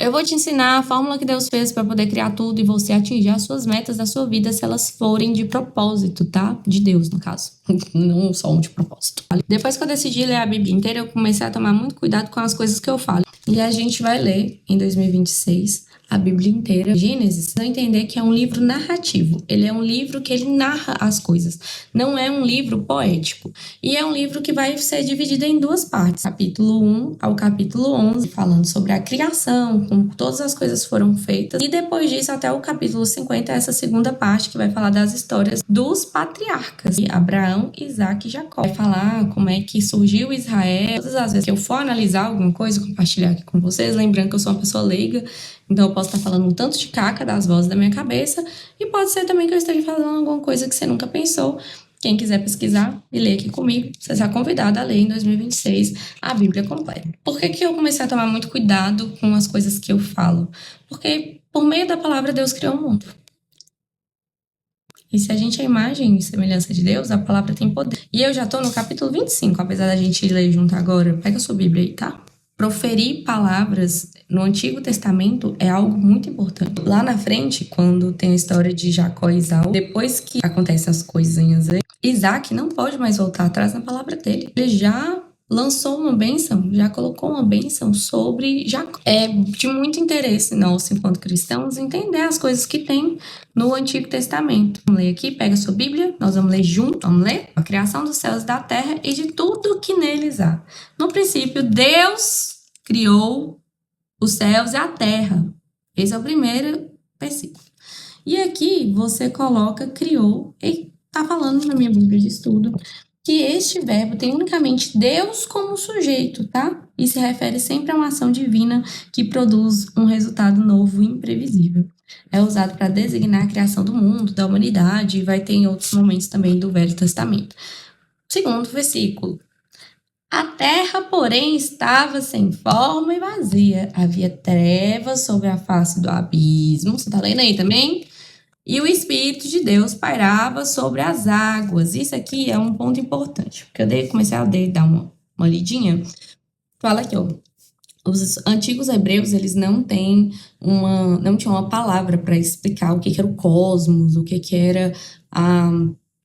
Eu vou te ensinar a fórmula que Deus fez para poder criar tudo e você atingir as suas metas da sua vida se elas forem de propósito, tá? De Deus, no caso. Não só um de propósito. Depois que eu decidi ler a Bíblia inteira, eu comecei a tomar muito cuidado com as coisas que eu falo. E a gente vai ler, em 2026, a Bíblia inteira. Gênesis, não entender que é um livro narrativo. Ele é um livro que ele narra as coisas. Não é um livro poético. E é um livro que vai ser dividido em duas partes. Capítulo 1 ao capítulo 11, falando sobre a criação, como todas as coisas foram feitas. E depois disso, até o capítulo 50, essa segunda parte que vai falar das histórias dos patriarcas. Abraão, Isaac e Jacó. Vai falar como é que surgiu Israel. Todas as vezes que eu for analisar alguma coisa, compartilhar aqui com vocês, lembrando que eu sou uma pessoa leiga, então eu posso estar falando um tanto de caca das vozes da minha cabeça e pode ser também que eu esteja falando alguma coisa que você nunca pensou. Quem quiser pesquisar e ler aqui comigo, você está convidado a ler em 2026 a Bíblia completa. Por que eu comecei a tomar muito cuidado com as coisas que eu falo? Porque por meio da palavra Deus criou o mundo. E se a gente é imagem e semelhança de Deus, a palavra tem poder. E eu já tô no capítulo 25, apesar da gente ler junto agora. Pega a sua Bíblia aí, tá? Proferir palavras no Antigo Testamento é algo muito importante. Lá na frente, quando tem a história de Jacó e Esaú, depois que acontecem as coisinhas aí, Isaac não pode mais voltar atrás na palavra dele. Ele já lançou uma bênção, já colocou uma bênção sobre Jacó. É de muito interesse nosso, enquanto cristãos, entender as coisas que tem no Antigo Testamento. Vamos ler aqui, pega a sua Bíblia, nós vamos ler junto, vamos ler a criação dos céus e da terra e de tudo que neles há. No princípio, Deus criou os céus e a terra. Esse é o primeiro versículo. E aqui você coloca criou, e tá falando na minha Bíblia de estudo, que este verbo tem unicamente Deus como sujeito, tá? E se refere sempre a uma ação divina que produz um resultado novo e imprevisível. É usado para designar a criação do mundo, da humanidade, e vai ter em outros momentos também do Velho Testamento. Segundo versículo. A terra, porém, estava sem forma e vazia. Havia trevas sobre a face do abismo. Você tá lendo aí também? E o Espírito de Deus pairava sobre as águas. Isso aqui é um ponto importante, porque eu comecei a dar uma lidinha. Fala aqui, ó. Os antigos hebreus, eles não tinham uma palavra para explicar o que era o cosmos, o que era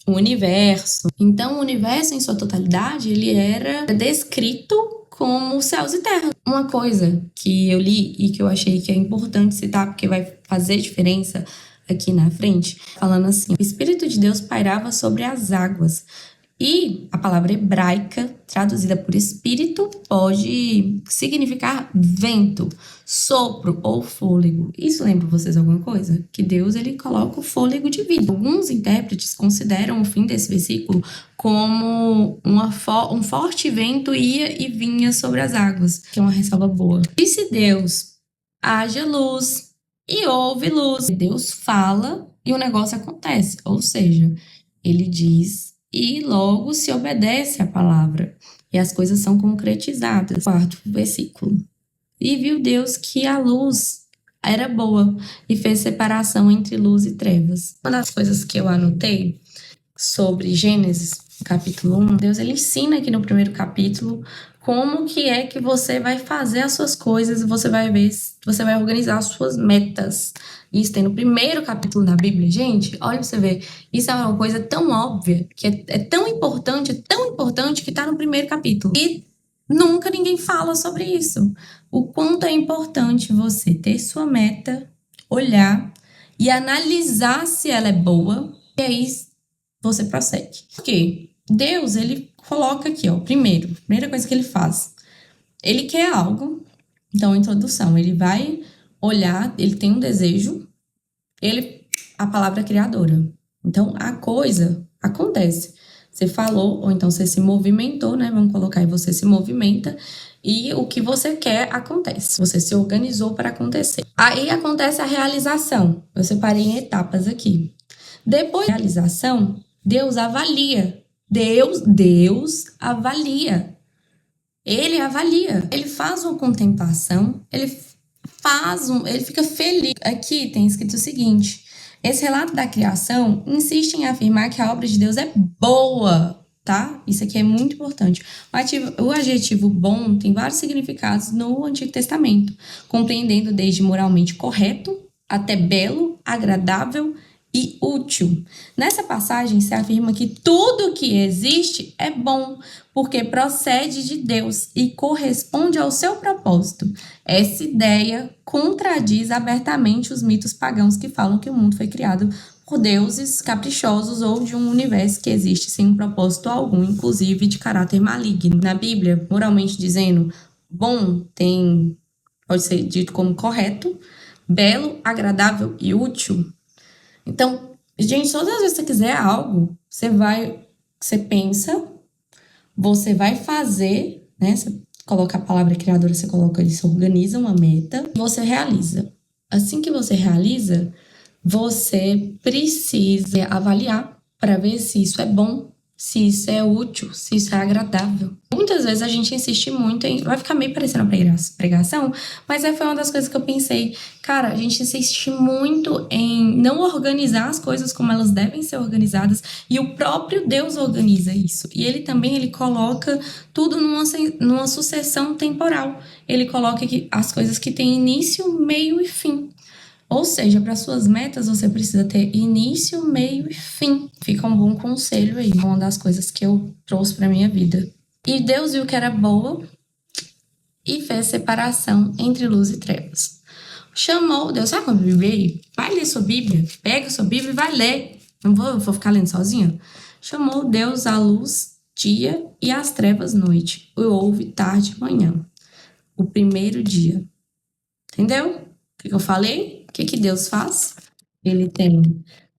o universo. Então, o universo, em sua totalidade, ele era descrito como céus e terra. Uma coisa que eu li e que eu achei que é importante citar, porque vai fazer diferença aqui na frente, falando assim: o Espírito de Deus pairava sobre as águas. E a palavra hebraica, traduzida por espírito, pode significar vento, sopro ou fôlego. Isso lembra vocês alguma coisa? Que Deus, ele coloca o fôlego de vida. Alguns intérpretes consideram o fim desse versículo como um forte vento ia e vinha sobre as águas, que é uma ressalva boa. Disse Deus: haja luz, e houve luz. Deus fala e o negócio acontece. Ou seja, ele diz e logo se obedece à palavra. E as coisas são concretizadas. Quarto versículo. E viu Deus que a luz era boa e fez separação entre luz e trevas. Uma das coisas que eu anotei sobre Gênesis, capítulo 1, Deus ele ensina aqui no primeiro capítulo como que é que você vai fazer as suas coisas e você vai ver, você vai organizar as suas metas. Isso tem no primeiro capítulo da Bíblia. Gente, olha pra você ver, isso é uma coisa tão óbvia, que é tão importante que tá no primeiro capítulo. E nunca ninguém fala sobre isso. O quanto é importante você ter sua meta, olhar e analisar se ela é boa, e aí você prossegue. Por quê? Deus, ele coloca aqui, ó, primeira coisa que ele faz. Ele quer algo, então, introdução, ele vai olhar, ele tem um desejo, a palavra é criadora. Então, a coisa acontece. Você falou, ou então você se movimentou, né? Vamos colocar aí, você se movimenta e o que você quer acontece. Você se organizou para acontecer. Aí acontece a realização. Eu separei em etapas aqui. Depois da realização, Deus avalia. Deus avalia. Ele avalia. Ele faz uma contemplação, ele fica feliz. Aqui tem escrito o seguinte: esse relato da criação insiste em afirmar que a obra de Deus é boa. tá? Isso aqui é muito importante. O adjetivo bom tem vários significados no Antigo Testamento, compreendendo desde moralmente correto até belo, agradável e útil. Nessa passagem se afirma que tudo que existe é bom, porque procede de Deus e corresponde ao seu propósito. Essa ideia contradiz abertamente os mitos pagãos que falam que o mundo foi criado por deuses caprichosos ou de um universo que existe sem um propósito algum, inclusive de caráter maligno. Na Bíblia, moralmente dizendo, bom pode ser dito como correto, belo, agradável e útil. Então, gente, todas as vezes que você quiser algo, você pensa, você vai fazer, né? Você coloca a palavra criadora, você organiza uma meta, você realiza. Assim que você realiza, você precisa avaliar para ver se isso é bom, se isso é útil, se isso é agradável. Muitas vezes a gente insiste muito em... Vai ficar meio parecendo uma pregação, mas foi uma das coisas que eu pensei. Cara, a gente insiste muito em não organizar as coisas como elas devem ser organizadas, e o próprio Deus organiza isso. E ele coloca tudo numa sucessão temporal. Ele coloca as coisas que têm início, meio e fim. Ou seja, para suas metas, você precisa ter início, meio e fim. Fica um bom conselho aí, uma das coisas que eu trouxe para minha vida. E Deus viu que era boa e fez separação entre luz e trevas. Chamou Deus, sabe quando a Bíblia aí? Vai ler sua Bíblia, pega sua Bíblia e vai ler. Não vou ficar lendo sozinha. Chamou Deus a luz dia e as trevas noite. E houve tarde e manhã. O primeiro dia. Entendeu? O que eu falei? O que Deus faz? Ele tem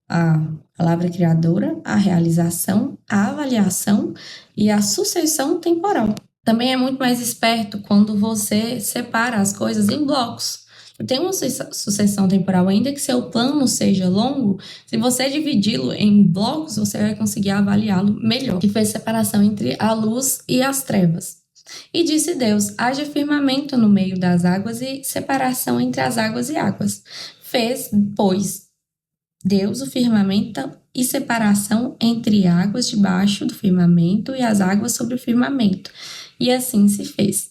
a palavra criadora, a realização, a avaliação e a sucessão temporal. Também é muito mais esperto quando você separa as coisas em blocos. Tem uma sucessão temporal, ainda que seu plano seja longo, se você dividi-lo em blocos, você vai conseguir avaliá-lo melhor. E fez separação entre a luz e as trevas. E disse Deus, haja firmamento no meio das águas e separação entre as águas e águas. Fez, pois, Deus o firmamento e separação entre águas debaixo do firmamento e as águas sobre o firmamento. E assim se fez.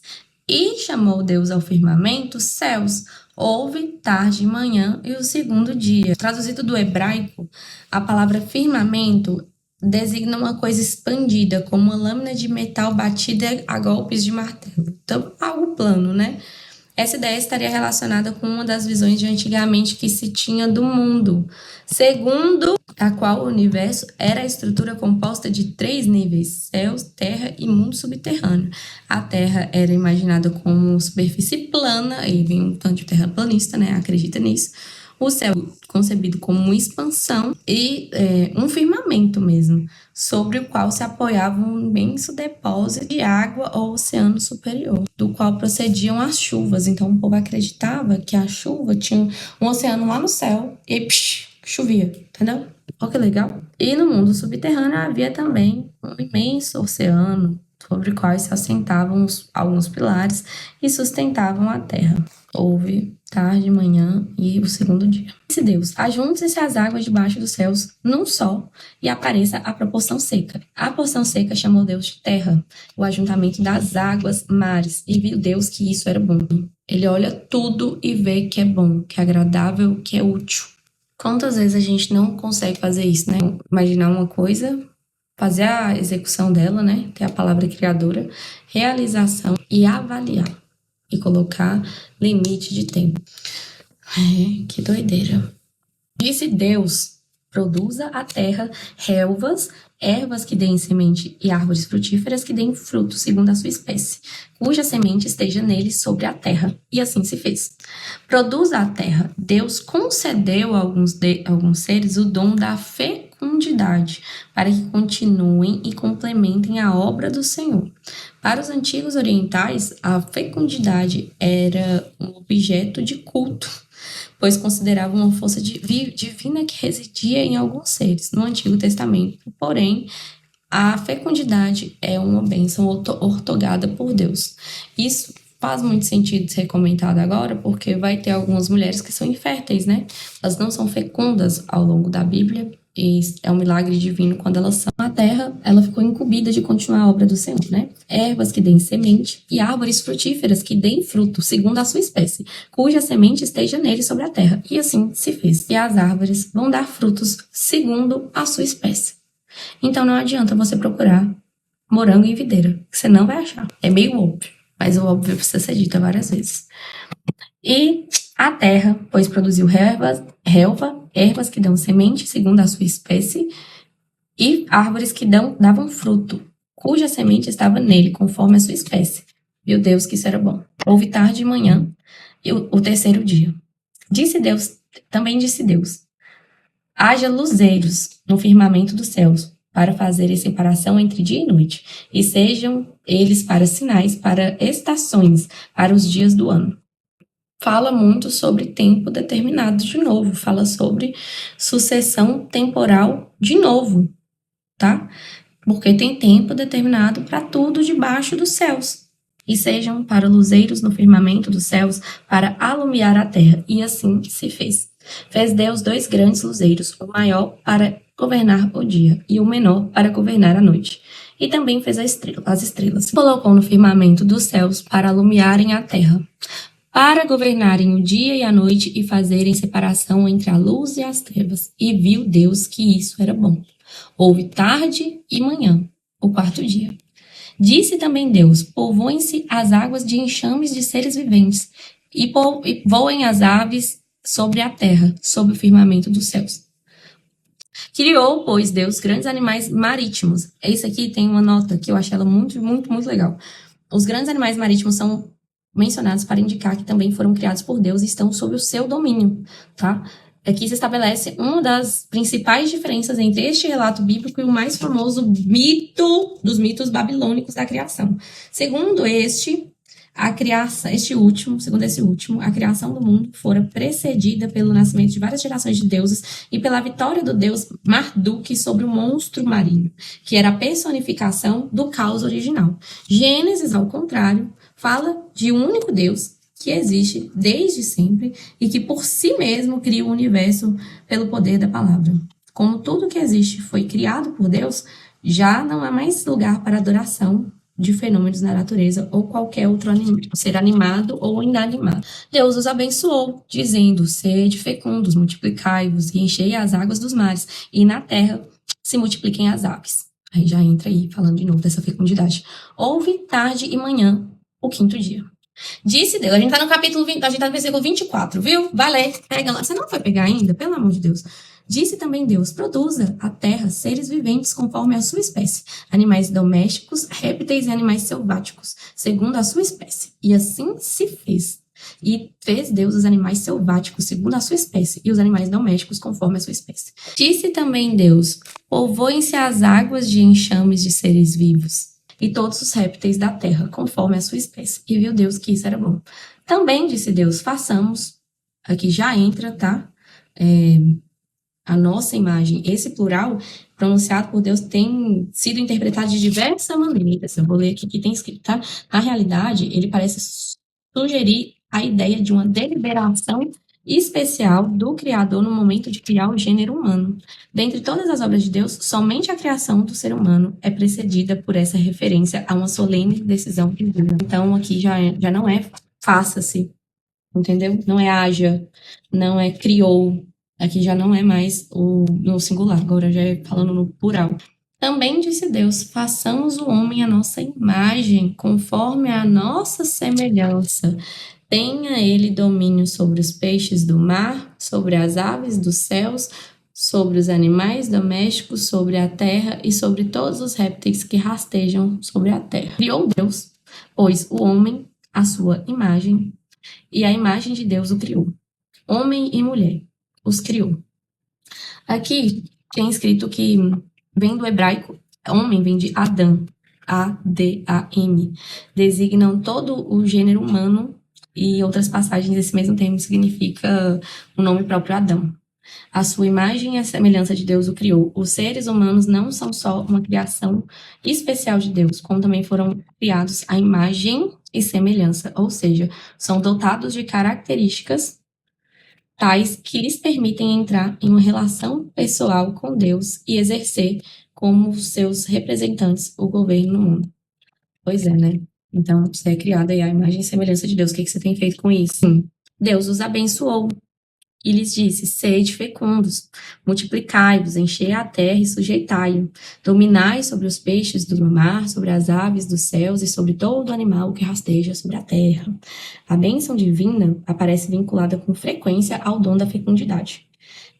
E chamou Deus ao firmamento céus. Houve tarde e manhã e o segundo dia. Traduzido do hebraico, a palavra firmamento designa uma coisa expandida, como uma lâmina de metal batida a golpes de martelo. Então, algo plano, né? Essa ideia estaria relacionada com uma das visões de antigamente que se tinha do mundo, segundo a qual o universo era a estrutura composta de 3 níveis, céus, terra e mundo subterrâneo. A terra era imaginada como superfície plana, aí vem um tanto de terraplanista, né? Acredita nisso. O céu concebido como uma expansão e um firmamento mesmo, sobre o qual se apoiava um imenso depósito de água ou oceano superior, do qual procediam as chuvas. Então o povo acreditava que a chuva tinha um oceano lá no céu e chovia, entendeu? Olha que legal. E no mundo subterrâneo havia também um imenso oceano, sobre o qual se assentavam alguns pilares e sustentavam a terra. Houve tarde, manhã e o segundo dia. Disse Deus, ajunte-se as águas debaixo dos céus num só e apareça a proporção seca. A porção seca chamou Deus de terra, o ajuntamento das águas, mares, e viu Deus que isso era bom. Ele olha tudo e vê que é bom, que é agradável, que é útil. Quantas vezes a gente não consegue fazer isso, né? Imaginar uma coisa, fazer a execução dela, né? Que é a palavra criadora, realização e avaliar. E colocar limite de tempo. Que doideira. Disse Deus, produza a terra relvas, ervas que deem semente e árvores frutíferas que deem fruto segundo a sua espécie, cuja semente esteja nele sobre a terra. E assim se fez. Produza a terra. Deus concedeu a alguns seres o dom da fecundidade, para que continuem e complementem a obra do Senhor. Para os antigos orientais, a fecundidade era um objeto de culto, pois consideravam uma força divina que residia em alguns seres no Antigo Testamento. Porém, a fecundidade é uma bênção ortogada por Deus. Isso faz muito sentido ser comentado agora, porque vai ter algumas mulheres que são inférteis, né? Elas não são fecundas ao longo da Bíblia, e é um milagre divino quando elas são na terra, ela ficou incumbida de continuar a obra do Senhor, né? Ervas que deem semente e árvores frutíferas que deem fruto, segundo a sua espécie, cuja semente esteja nele sobre a terra. E assim se fez. E as árvores vão dar frutos segundo a sua espécie. Então não adianta você procurar morango em videira, que você não vai achar. É meio óbvio, mas o óbvio precisa ser dito várias vezes. E a terra, pois produziu ervas que dão semente segundo a sua espécie, e árvores que davam fruto, cuja semente estava nele, conforme a sua espécie. Viu Deus que isso era bom. Houve tarde e manhã, e o terceiro dia. Também disse Deus, haja luzeiros no firmamento dos céus, para fazerem separação entre dia e noite, e sejam eles para sinais, para estações, para os dias do ano. Fala muito sobre tempo determinado de novo, fala sobre sucessão temporal de novo, tá? Porque tem tempo determinado para tudo debaixo dos céus. E sejam para luzeiros no firmamento dos céus, para alumiar a terra. E assim se fez. Fez Deus 2 grandes luzeiros, o maior para governar o dia e o menor para governar a noite. E também fez as estrelas. Colocou no firmamento dos céus para alumiarem a terra, para governarem o dia e a noite e fazerem separação entre a luz e as trevas. E viu Deus que isso era bom. Houve tarde e manhã, o 4º dia. Disse também Deus, povoem-se as águas de enxames de seres viventes, e voem as aves sobre a terra, sob o firmamento dos céus. Criou, pois, Deus grandes animais marítimos. Esse aqui tem uma nota que eu achei ela muito, muito, muito legal. Os grandes animais marítimos são mencionados para indicar que também foram criados por Deus e estão sob o seu domínio, tá? Aqui se estabelece uma das principais diferenças entre este relato bíblico e o mais famoso mito dos mitos babilônicos da criação. Segundo esse último, a criação do mundo fora precedida pelo nascimento de várias gerações de deuses e pela vitória do deus Marduk sobre o monstro marinho, que era a personificação do caos original. Gênesis, ao contrário, fala de um único Deus que existe desde sempre e que por si mesmo cria o universo pelo poder da palavra. Como tudo que existe foi criado por Deus, já não há mais lugar para adoração de fenômenos na natureza ou qualquer outro ser animado ou inanimado. Deus os abençoou, dizendo, sede fecundos, multiplicai-vos e enchei as águas dos mares, e na terra se multipliquem as aves. Aí já entra aí, falando de novo dessa fecundidade. Houve tarde e manhã, o 5º dia. Disse Deus, a gente tá no capítulo 20, a gente tá no versículo 24, viu? Vai ler, pega lá. Você não foi pegar ainda? Pelo amor de Deus. Disse também Deus, produza a terra seres viventes conforme a sua espécie, animais domésticos, répteis e animais selváticos, segundo a sua espécie. E assim se fez. E fez Deus os animais selváticos segundo a sua espécie, e os animais domésticos conforme a sua espécie. Disse também Deus, povoem-se as águas de enxames de seres vivos, e todos os répteis da terra, conforme a sua espécie. E viu Deus que isso era bom. Também disse Deus, façamos, aqui já entra, tá? A nossa imagem. Esse plural, pronunciado por Deus, tem sido interpretado de diversas maneiras. Eu vou ler aqui que tem escrito, tá? Na realidade, ele parece sugerir a ideia de uma deliberação especial do Criador no momento de criar o gênero humano. Dentre todas as obras de Deus, somente a criação do ser humano é precedida por essa referência a uma solene decisão divina. Então, aqui já não é faça-se, entendeu? Não é haja, não é criou. Aqui já não é mais no singular, agora já é falando no plural. Também disse Deus, façamos o homem à nossa imagem, conforme a nossa semelhança. Tenha ele domínio sobre os peixes do mar, sobre as aves dos céus, sobre os animais domésticos, sobre a terra e sobre todos os répteis que rastejam sobre a terra. Criou Deus, pois o homem, à sua imagem, e a imagem de Deus o criou. Homem e mulher os criou. Aqui tem escrito que vem do hebraico, homem vem de Adam, A-D-A-M, designam todo o gênero humano, e outras passagens desse mesmo termo significa o nome próprio Adão. A sua imagem e a semelhança de Deus o criou. Os seres humanos não são só uma criação especial de Deus, como também foram criados à imagem e semelhança, ou seja, são dotados de características tais que lhes permitem entrar em uma relação pessoal com Deus e exercer como seus representantes o governo no mundo. Pois é, né? Então, você é criada aí à imagem e semelhança de Deus. O que você tem feito com isso? Deus os abençoou e lhes disse: sede fecundos, multiplicai-vos, enchei a terra e sujeitai-o, dominai sobre os peixes do mar, sobre as aves dos céus e sobre todo animal que rasteja sobre a terra. A bênção divina aparece vinculada com frequência ao dom da fecundidade.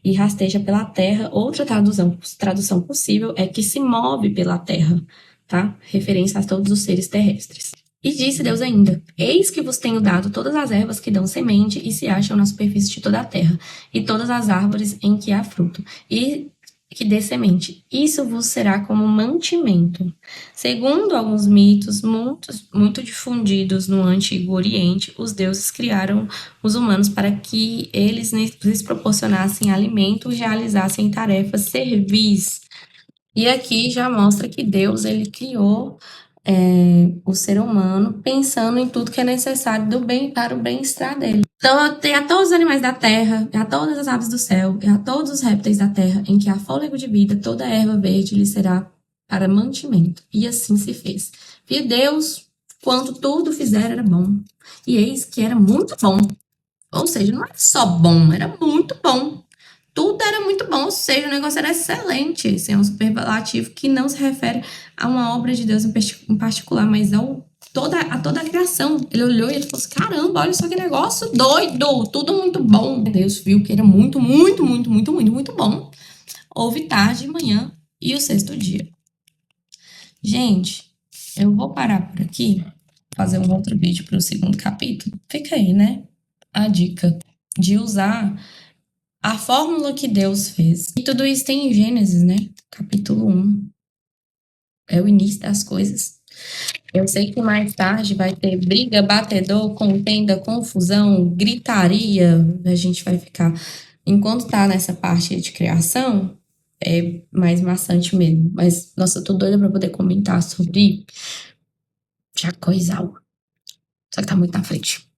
E rasteja pela terra, outra tradução possível é que se move pela terra, tá? Referência a todos os seres terrestres. E disse Deus ainda: eis que vos tenho dado todas as ervas que dão semente e se acham na superfície de toda a terra, e todas as árvores em que há fruto, e que dê semente. Isso vos será como mantimento. Segundo alguns mitos muito difundidos no Antigo Oriente, os deuses criaram os humanos para que eles lhes proporcionassem alimento e realizassem tarefas servis. E aqui já mostra que Deus ele criou o ser humano pensando em tudo que é necessário do bem para o bem-estar dele. Então, tem a todos os animais da terra, a todas as aves do céu, e a todos os répteis da terra, em que há fôlego de vida, toda a erva verde lhe será para mantimento. E assim se fez. E Deus, quanto tudo fizer, era bom. E eis que era muito bom. Ou seja, não era só bom, era muito bom. Tudo era muito bom, ou seja, o negócio era excelente. Esse é um superlativo que não se refere a uma obra de Deus em particular, mas a toda a criação. Ele olhou e ele falou assim: caramba, olha só que negócio doido, tudo muito bom. Deus viu que era muito, muito, muito, muito, muito, muito bom. Houve tarde, manhã e o sexto dia. Gente, eu vou parar por aqui, fazer um outro vídeo para o segundo capítulo. Fica aí, né? A dica de usar a fórmula que Deus fez. E tudo isso tem em Gênesis, né? Capítulo 1. É o início das coisas. Eu sei que mais tarde vai ter briga, batedor, contenda, confusão, gritaria. A gente vai ficar. Enquanto tá nessa parte de criação, é mais maçante mesmo. Mas, nossa, eu tô doida pra poder comentar sobre Jacó e Esaú. Só que tá muito na frente.